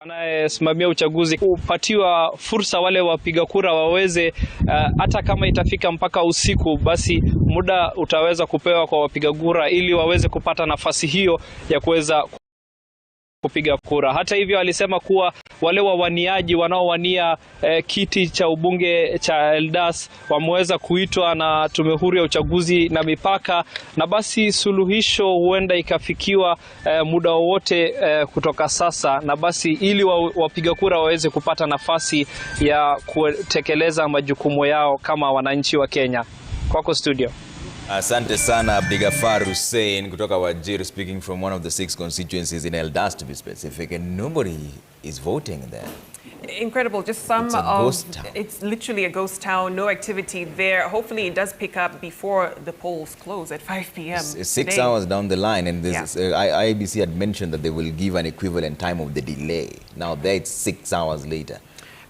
Anayesimamia uchaguzi kupatiwa fursa wale wapiga kura waweze hata kama itafika mpaka usiku, basi muda utaweza kupewa kwa wapiga kura ili waweze kupata nafasi hiyo ya kuweza kupiga kura. Hata hivyo alisema kuwa wale wawaniaji wanaowania kiti cha ubunge cha Eldas wameweza kuitwa na Tume Huru ya Uchaguzi na Mipaka, na basi suluhisho huenda ikafikiwa muda wowote kutoka sasa, na basi ili wapiga kura waweze kupata nafasi ya kutekeleza majukumu yao kama wananchi wa Kenya. Kwako studio. Asante sana Abdigafar Hussein kutoka Wajir, speaking from one of the 6 constituencies in Eldas to be specific, and nobody is voting there. Incredible. Just some it's literally a ghost town, no activity there. Hopefully it does pick up before the polls close at 5 p.m. It's 6 hours down the line, and this IBC had mentioned that they will give an equivalent time of the delay. Now there it's 6 hours later.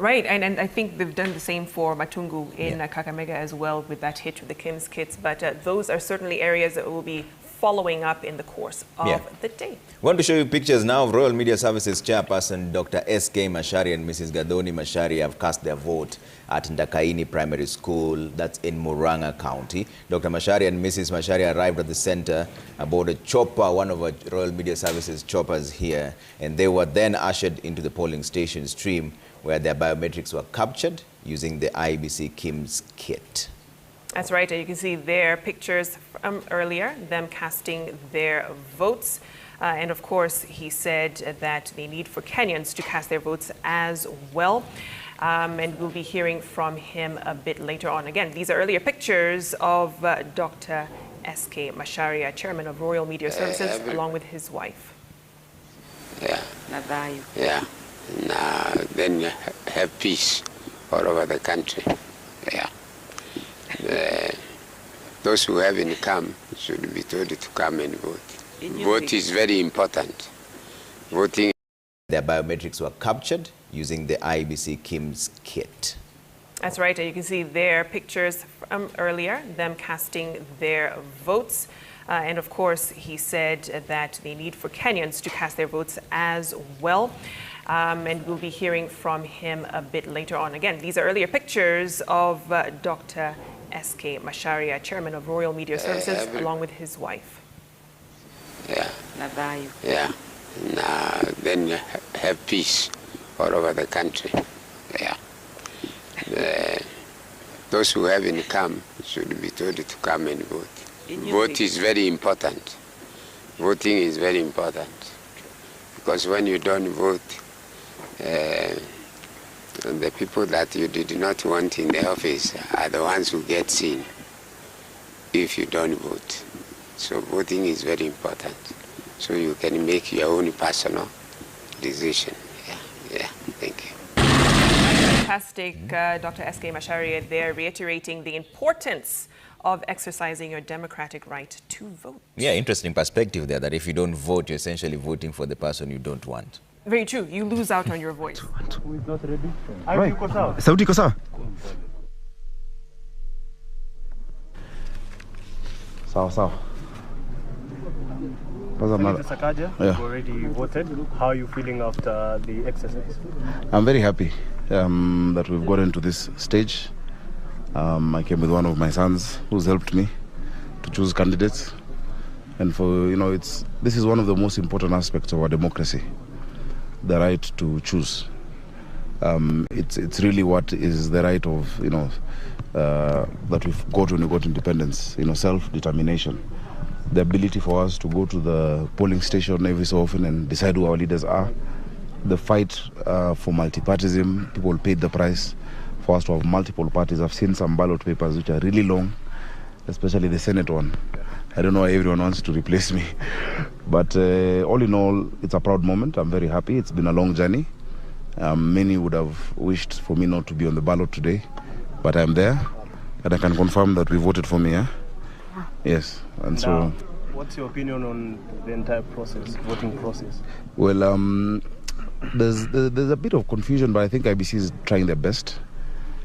Right, and I think they've done the same for Matungu in Kakamega as well with that hit with the Kim's kits. But those are certainly areas that will be following up in the course of the day. I want to show you pictures now of Royal Media Services Chairperson Dr. S.K. Macharia and Mrs. Gadoni Macharia have cast their vote at Ndakaini Primary School, that's in Murang'a County. Dr. Macharia and Mrs. Macharia arrived at the center aboard a chopper, one of our Royal Media Services choppers here, and they were then ushered into the polling station stream where their biometrics were captured using the IBC Kim's kit. That's right. You can see their pictures from earlier, them casting their votes. And of course, he said that they need for Kenyans to cast their votes as well. And we'll be hearing from him a bit later on. Again, these are earlier pictures of Dr. S.K. Macharia, Chairman of Royal Media Services, along with his wife. Yeah. Now, then you have peace all over the country. Those who haven't come should be told to come and vote. Vote is very important. Voting. Their biometrics were captured using the IBC Kim's kit. That's right. You can see their pictures from earlier, them casting their votes. And of course, he said that they need for Kenyans to cast their votes as well. And we'll be hearing from him a bit later on. Again, these are earlier pictures of Dr. S.K. Macharia, Chairman of Royal Media Services, along with his wife. Yeah. Now, then you have peace all over the country. Those who haven't come should be told to come and vote. Vote is very important. Voting is very important. Because when you don't vote, the people that you did not want in the office are the ones who get seen if you don't vote. So voting is very important. So you can make your own personal decision. Thank you. Fantastic, Dr. S.K. Macharia there, reiterating the importance of exercising your democratic right to vote. Yeah, interesting perspective there, that if you don't vote, you're essentially voting for the person you don't want. Very true. You lose out on your voice. Who is not ready? Right. Sauti iko sawa? Sawa. Mr. Sakaja, you've already voted. How are you feeling after the exercise? I'm very happy that we've gotten to this stage. I came with one of my sons who's helped me to choose candidates. And this is one of the most important aspects of our democracy, the right to choose. It's really what is the right of, that we've got when we got independence, self-determination. The ability for us to go to the polling station every so often and decide who our leaders are. The fight for multipartyism, people paid the price for us to have multiple parties. I've seen some ballot papers which are really long, especially the Senate one. I don't know why everyone wants to replace me. But all in all, it's a proud moment. I'm very happy. It's been a long journey. Many would have wished for me not to be on the ballot today, but I'm there, and I can confirm that we voted for me. Yes. And so, what's your opinion on the entire process, voting process? Well, there's a bit of confusion, but I think IBC is trying their best.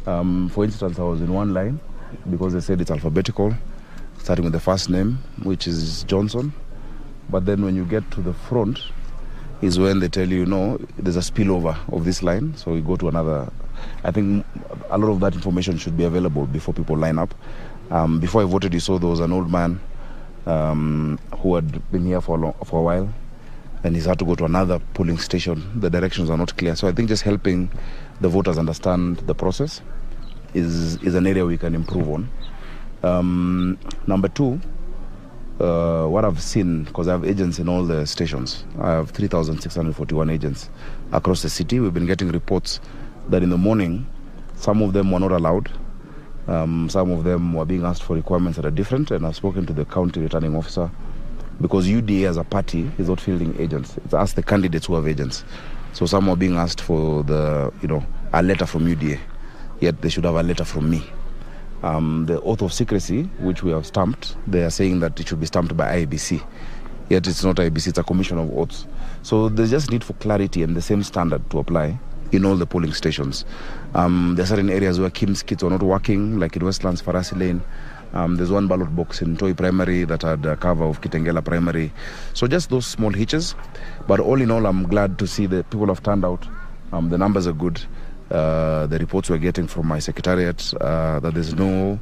For instance, I was in one line because they said it's alphabetical, starting with the first name, which is Johnson. But then when you get to the front, is when they tell you, no, there's a spillover of this line, so you go to another. I think a lot of that information should be available before people line up. Before I voted, you saw there was an old man who had been here for a while, and he's had to go to another polling station. The directions are not clear. So I think just helping the voters understand the process is an area we can improve on. Number two, what I've seen, because I have agents in all the stations, I have 3,641 agents across the city. We've been getting reports that in the morning, some of them were not allowed. Some of them were being asked for requirements that are different, and I've spoken to the county returning officer, because UDA as a party is not fielding agents. It's us, the candidates, who have agents. So some are being asked for a letter from UDA, yet they should have a letter from me. The oath of secrecy, which we have stamped, they are saying that it should be stamped by IBC. Yet it's not IBC, it's a commission of oaths. So there's just need for clarity and the same standard to apply in all the polling stations. There are certain areas where KIMS kits are not working, like in Westlands, Farasi Lane. There's one ballot box in Toi Primary that had a cover of Kitengela Primary. So just those small hitches. But all in all, I'm glad to see the people have turned out. The numbers are good. The reports we're getting from my secretariat that there's no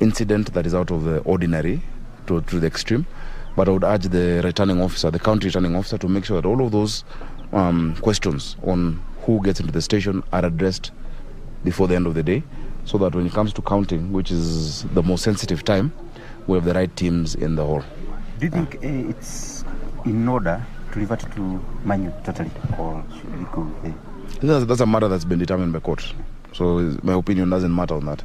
incident that is out of the ordinary to the extreme. But I would urge the returning officer, the county returning officer, to make sure that all of those questions on who gets into the station are addressed before the end of the day, so that when it comes to counting, which is the most sensitive time, we have the right teams in the hall. Do you think it's in order to revert to manual totally, or should we go there? That's a matter that's been determined by court. So my opinion doesn't matter on that.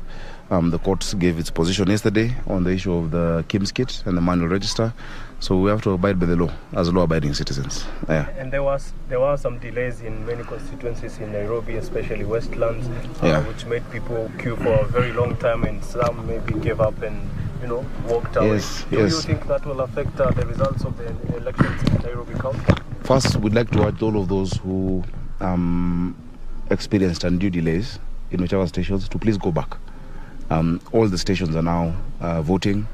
The court gave its position yesterday on the issue of the KIMS kit and the manual register. So we have to abide by the law as law-abiding citizens. Yeah. And there were some delays in many constituencies in Nairobi, especially Westlands, which made people queue for a very long time, and some maybe gave up and walked away. Do you think that will affect the results of the elections in Nairobi County? First, we'd like to urge all of those who experienced undue delays in whichever stations to please go back. All the stations are now voting.